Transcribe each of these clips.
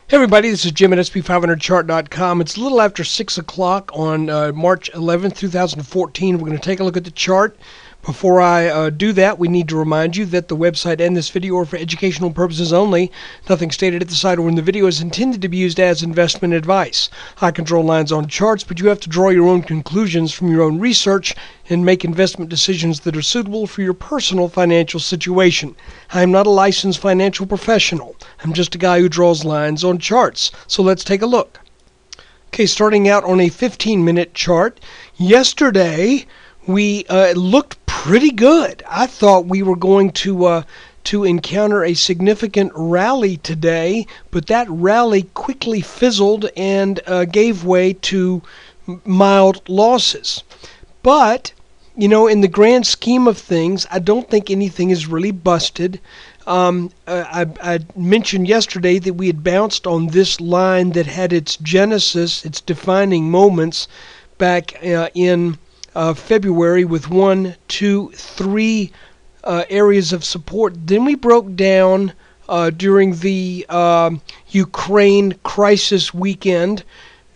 Hey everybody, this is Jim at SP500chart.com. It's a little after 6 o'clock on March 11th, 2014. We're going to take a look at the chart. Before I do that, we need to remind you that the website and this video are for educational purposes only. Nothing stated at the site or in the video is intended to be used as investment advice. I control lines on charts, but you have to draw your own conclusions from your own research and make investment decisions that are suitable for your personal financial situation. I am not a licensed financial professional. I'm just a guy who draws lines on charts. So let's take a look. Okay, starting out on a 15-minute chart. Yesterday, we looked pretty good. I thought we were going to encounter a significant rally today, but that rally quickly fizzled and gave way to mild losses. But, you know, in the grand scheme of things, I don't think anything is really busted. I mentioned yesterday that we had bounced on this line that had its genesis, its defining moments back in February with 1, 2, 3 areas of support. Then we broke down during the Ukraine crisis weekend,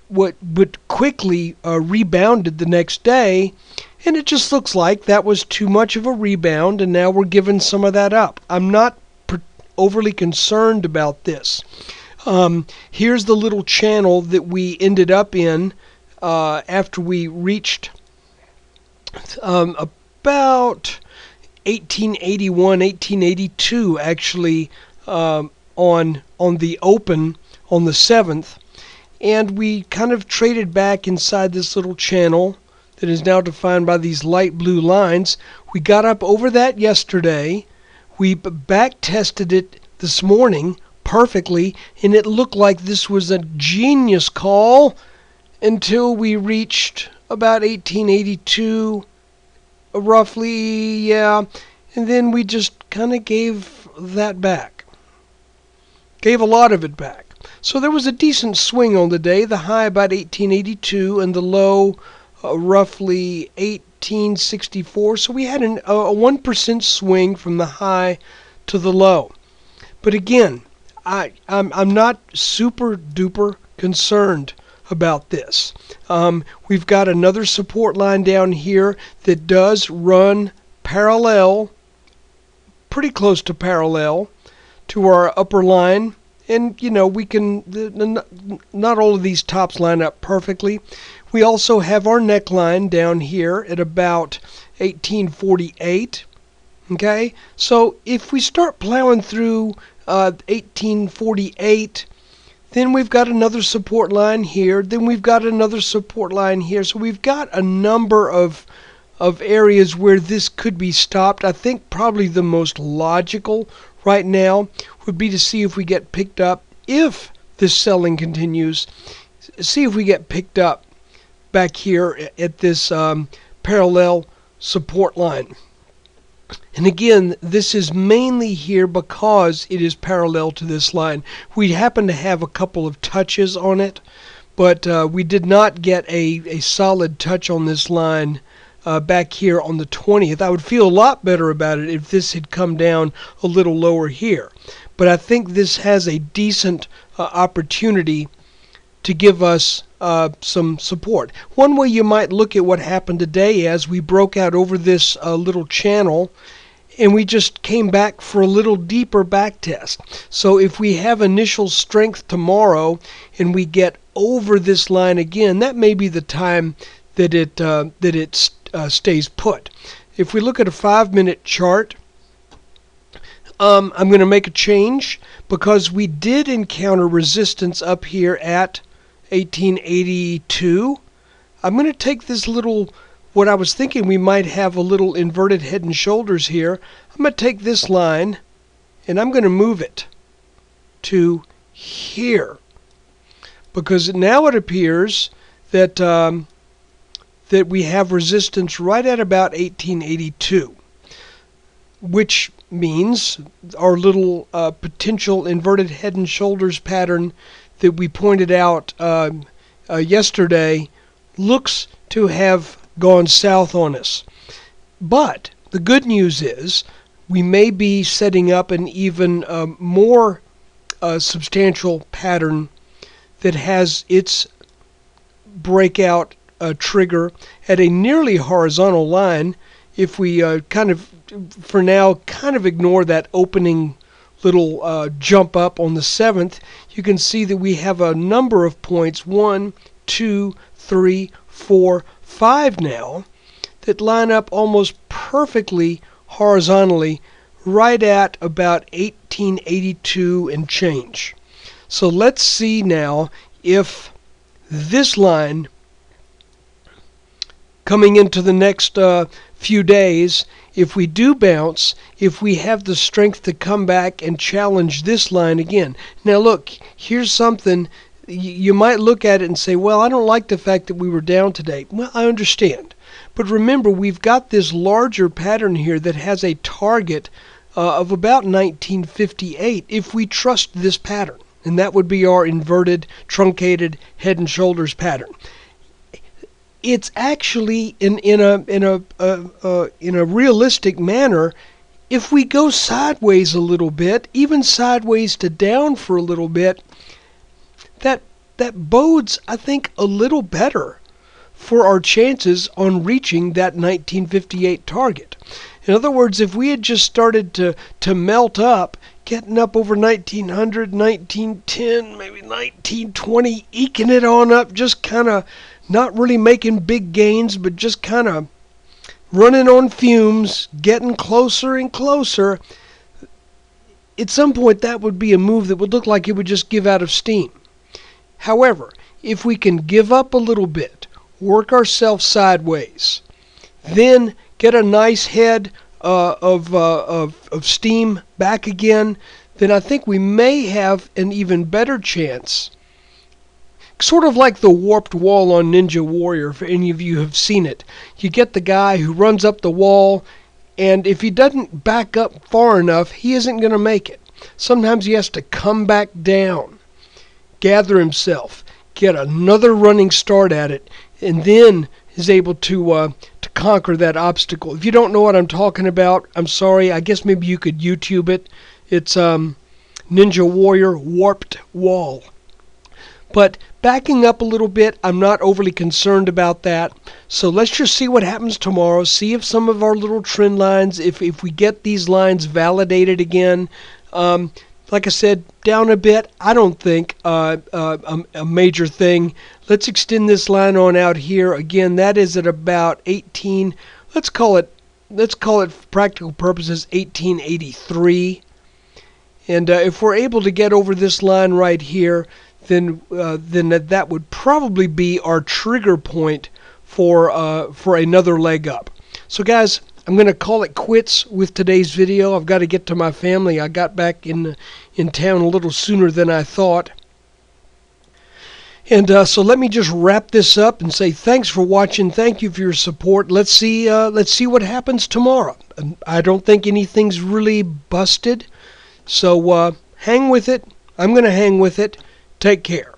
but quickly rebounded the next day, and it just looks like that was too much of a rebound, and now we're giving some of that up. I'm not overly concerned about this. Here's the little channel that we ended up in after we reached about 1881, 1882, actually, on the open on the 7th, and we kind of traded back inside this little channel that is now defined by these light blue lines. We got up over that yesterday. We back tested it this morning perfectly, and it looked like this was a genius call until we reached about 1882, roughly, yeah, and then we just kind of gave that back. Gave a lot of it back. So there was a decent swing on the day, the high about 1882 and the low roughly 1864. So we had a 1% swing from the high to the low. But again, I'm not super duper concerned about this. We've got another support line down here that does run parallel, pretty close to parallel to our upper line, and you know, we can not all of these tops line up perfectly. We also have our neckline down here at about 1848. Okay, so if we start plowing through 1848, then we've got another support line here. Then we've got another support line here. So we've got a number of areas where this could be stopped. I think probably the most logical right now would be to see if we get picked up. If this selling continues, see if we get picked up back here at this parallel support line. And again, this is mainly here because it is parallel to this line. We happen to have a couple of touches on it, but we did not get a solid touch on this line back here on the 20th. I would feel a lot better about it if this had come down a little lower here. But I think this has a decent opportunity to give us some support. One way you might look at what happened today as we broke out over this little channel, and we just came back for a little deeper back test. So if we have initial strength tomorrow and we get over this line again, that may be the time that it stays put. If we look at a 5-minute chart, I'm going to make a change because we did encounter resistance up here at 1882. I'm going to take this little, what I was thinking we might have a little inverted head and shoulders here. I'm going to take this line and I'm going to move it to here, because now it appears that that we have resistance right at about 1882, which means our little potential inverted head and shoulders pattern that we pointed out yesterday looks to have gone south on us. But the good news is we may be setting up an even more substantial pattern that has its breakout trigger at a nearly horizontal line. If we for now kind of ignore that opening little jump up on the 7th, you can see that we have a number of points, 1, 2, 3, 4, 5 now, that line up almost perfectly horizontally right at about 1882 and change. So let's see now if this line coming into the next few days, if we do bounce, if we have the strength to come back and challenge this line again. Now look, here's something you might look at it and say, well, I don't like the fact that we were down today. Well, I understand. But remember, we've got this larger pattern here that has a target of about 1958 if we trust this pattern. And that would be our inverted, truncated head and shoulders pattern. It's actually in a realistic manner, if we go sideways a little bit, even sideways to down for a little bit, that bodes, I think, a little better for our chances on reaching that 1958 target. In other words, if we had just started to melt up, getting up over 1900, 1910, maybe 1920, eking it on up, just kind of not really making big gains, but just kind of running on fumes, getting closer and closer, at some point that would be a move that would look like it would just give out of steam. However, if we can give up a little bit, work ourselves sideways, then get a nice head of steam back again, then I think we may have an even better chance. Sort of like the warped wall on Ninja Warrior, if any of you have seen it. You get the guy who runs up the wall, and if he doesn't back up far enough, he isn't going to make it. Sometimes he has to come back down, gather himself, get another running start at it, and then is able to conquer that obstacle. If you don't know what I'm talking about, I'm sorry. I guess maybe you could YouTube it. It's Ninja Warrior Warped Wall. But backing up a little bit, I'm not overly concerned about that. So let's just see what happens tomorrow. See if some of our little trend lines, if we get these lines validated again. Like I said, down a bit, I don't think a major thing. Let's extend this line on out here. Again, that is at about 18. Let's call it for practical purposes 1883. And if we're able to get over this line right here, then that would probably be our trigger point for another leg up. So guys, I'm going to call it quits with today's video. I've got to get to my family. I got back in town a little sooner than I thought. And so let me just wrap this up and say thanks for watching. Thank you for your support. Let's see what happens tomorrow. I don't think anything's really busted. So hang with it. I'm going to hang with it. Take care.